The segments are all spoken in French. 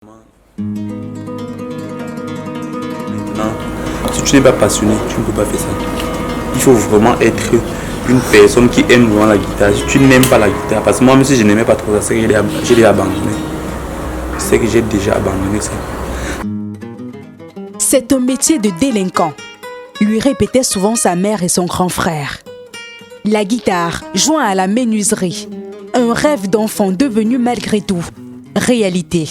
Maintenant, si tu n'es pas passionné, tu ne peux pas faire ça. Il faut vraiment être une personne qui aime vraiment la guitare. Si tu n'aimes pas la guitare, parce que moi, même si je n'aimais pas trop ça, c'est que j'ai déjà abandonné. C'est que j'ai déjà abandonné ça. C'est un métier de délinquant, lui répétait souvent sa mère et son grand frère. La guitare, joint à la menuiserie, un rêve d'enfant devenu malgré tout réalité.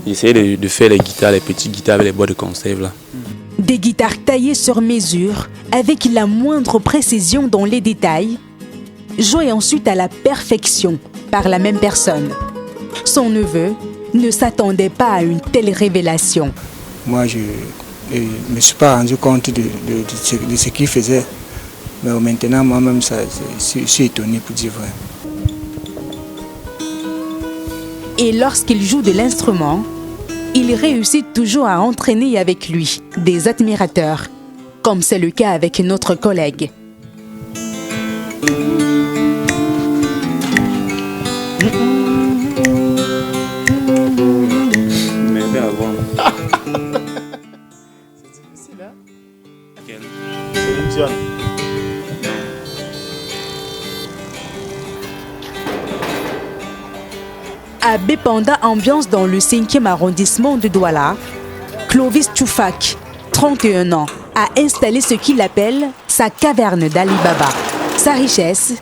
J'essayais de faire les guitares, les petites guitares avec les boîtes de conserve là. Des guitares taillées sur mesure, avec la moindre précision dans les détails, jouées ensuite à la perfection par la même personne. Son neveu ne s'attendait pas à une telle révélation. Moi, je ne me suis pas rendu compte de ce qu'il faisait. Mais maintenant, moi-même, je suis étonné pour dire vrai. Et lorsqu'il joue de l'instrument, il réussit toujours à entraîner avec lui des admirateurs, comme c'est le cas avec notre collègue. Mais bien avant. C'est difficile, hein? Quel? Céline Dion. À Bépanda, ambiance dans le 5e arrondissement de Douala, Clovis Tchoufak, 31 ans, a installé ce qu'il appelle sa caverne d'Ali Baba. Sa richesse,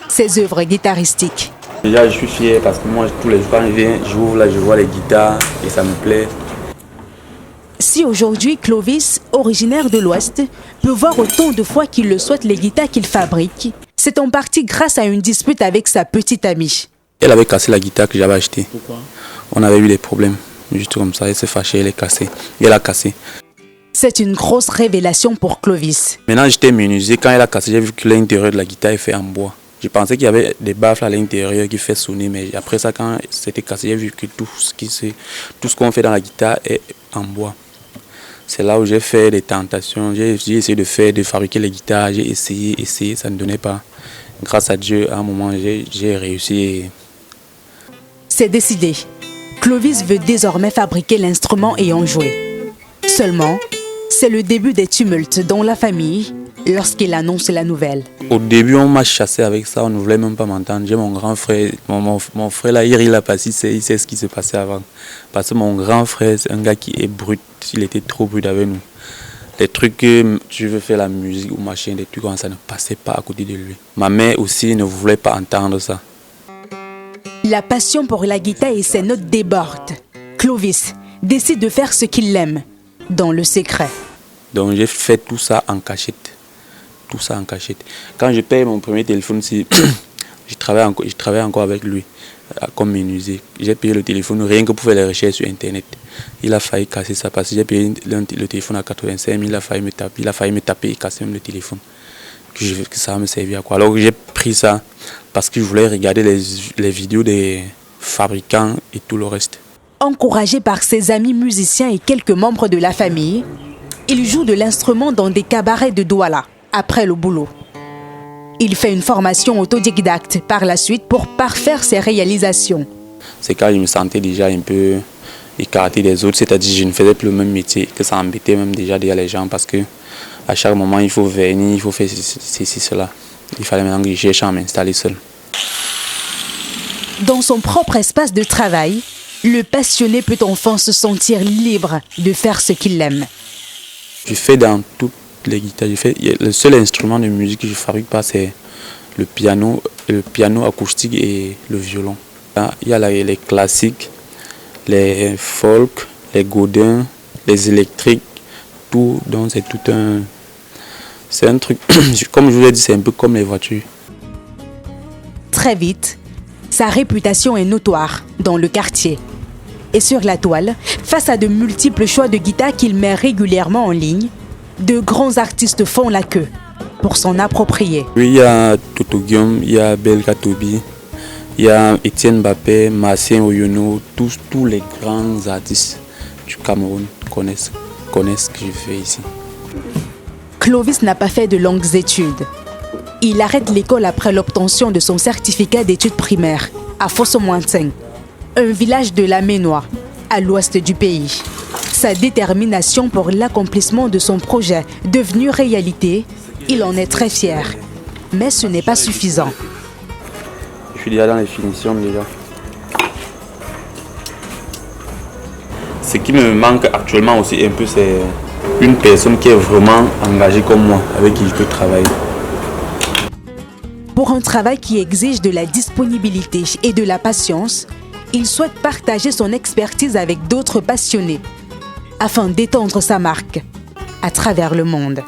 ses œuvres guitaristiques. Déjà, je suis fier parce que moi, tous les jours, quand je viens, j'ouvre là, je vois les guitares et ça me plaît. Si aujourd'hui Clovis, originaire de l'Ouest, peut voir autant de fois qu'il le souhaite les guitares qu'il fabrique, c'est en partie grâce à une dispute avec sa petite amie. Elle avait cassé la guitare que j'avais achetée. Pourquoi? On avait eu des problèmes. Juste comme ça, elle s'est fâchée, elle est cassée. Et elle a cassé. C'est une grosse révélation pour Clovis. Maintenant, j'étais menuisier. Quand elle a cassé, j'ai vu que l'intérieur de la guitare est fait en bois. Je pensais qu'il y avait des baffles à l'intérieur qui fait sonner. Mais après ça, quand c'était cassé, j'ai vu que tout ce qu'on fait dans la guitare est en bois. C'est là où j'ai fait des tentations. J'ai essayé de fabriquer les guitares. J'ai essayé, ça ne donnait pas. Grâce à Dieu, à un moment, j'ai réussi. C'est décidé. Clovis veut désormais fabriquer l'instrument et en jouer. Seulement, c'est le début des tumultes dans la famille lorsqu'il annonce la nouvelle. Au début, on m'a chassé avec ça, on ne voulait même pas m'entendre. J'ai mon grand frère, mon frère là, il a passé, il sait ce qui s'est passé avant. Parce que mon grand frère, c'est un gars qui est brut, il était trop brut avec nous. Les trucs que tu veux faire la musique ou machin, des trucs comme ça ne passait pas à côté de lui. Ma mère aussi ne voulait pas entendre ça. La passion pour la guitare et ses notes débordent. Clovis décide de faire ce qu'il aime, dans le secret. Donc j'ai fait tout ça en cachette. Tout ça en cachette. Quand je paye mon premier téléphone, je travaille encore avec lui, comme menuisier. J'ai payé le téléphone rien que pour faire les recherches sur Internet. Il a failli casser ça parce que j'ai payé le téléphone à 85 000, il a failli me taper et casser même le téléphone. Que ça va me servir à quoi. Alors j'ai pris ça parce que je voulais regarder les vidéos des fabricants et tout le reste. Encouragé par ses amis musiciens et quelques membres de la famille, il joue de l'instrument dans des cabarets de Douala, après le boulot. Il fait une formation autodidacte par la suite pour parfaire ses réalisations. C'est quand je me sentais déjà un peu écarté des autres, c'est-à-dire que je ne faisais plus le même métier, que ça embêtait même déjà les gens parce que à chaque moment il faut venir, il faut faire ceci, cela. Il fallait maintenant que je cherche à m'installer seul. Dans son propre espace de travail, le passionné peut enfin se sentir libre de faire ce qu'il aime. Je fais dans toutes les guitares. Le seul instrument de musique que je ne fabrique pas, c'est le piano acoustique et le violon. Là, il y a les classiques, les folk, les godins, les électriques, tout. Donc c'est tout un... C'est un truc, comme je vous l'ai dit, c'est un peu comme les voitures. Très vite, sa réputation est notoire dans le quartier. Et sur la toile, face à de multiples choix de guitares qu'il met régulièrement en ligne, de grands artistes font la queue pour s'en approprier. Oui, il y a Toto Guillaume, il y a Belka Tobi, il y a Etienne Mbappé, Marcin Oyono, tous les grands artistes du Cameroun connaissent ce que je fais ici. Clovis n'a pas fait de longues études. Il arrête l'école après l'obtention de son certificat d'études primaires à Fosso-Mointseng, un village de la Ménois, à l'ouest du pays. Sa détermination pour l'accomplissement de son projet devenu réalité, il en est très fier. Mais ce n'est pas suffisant. Je suis déjà dans les finitions déjà. Ce qui me manque actuellement aussi un peu, c'est une personne qui est vraiment engagée comme moi, avec qui je peux travailler. Pour un travail qui exige de la disponibilité et de la patience, il souhaite partager son expertise avec d'autres passionnés afin d'étendre sa marque à travers le monde.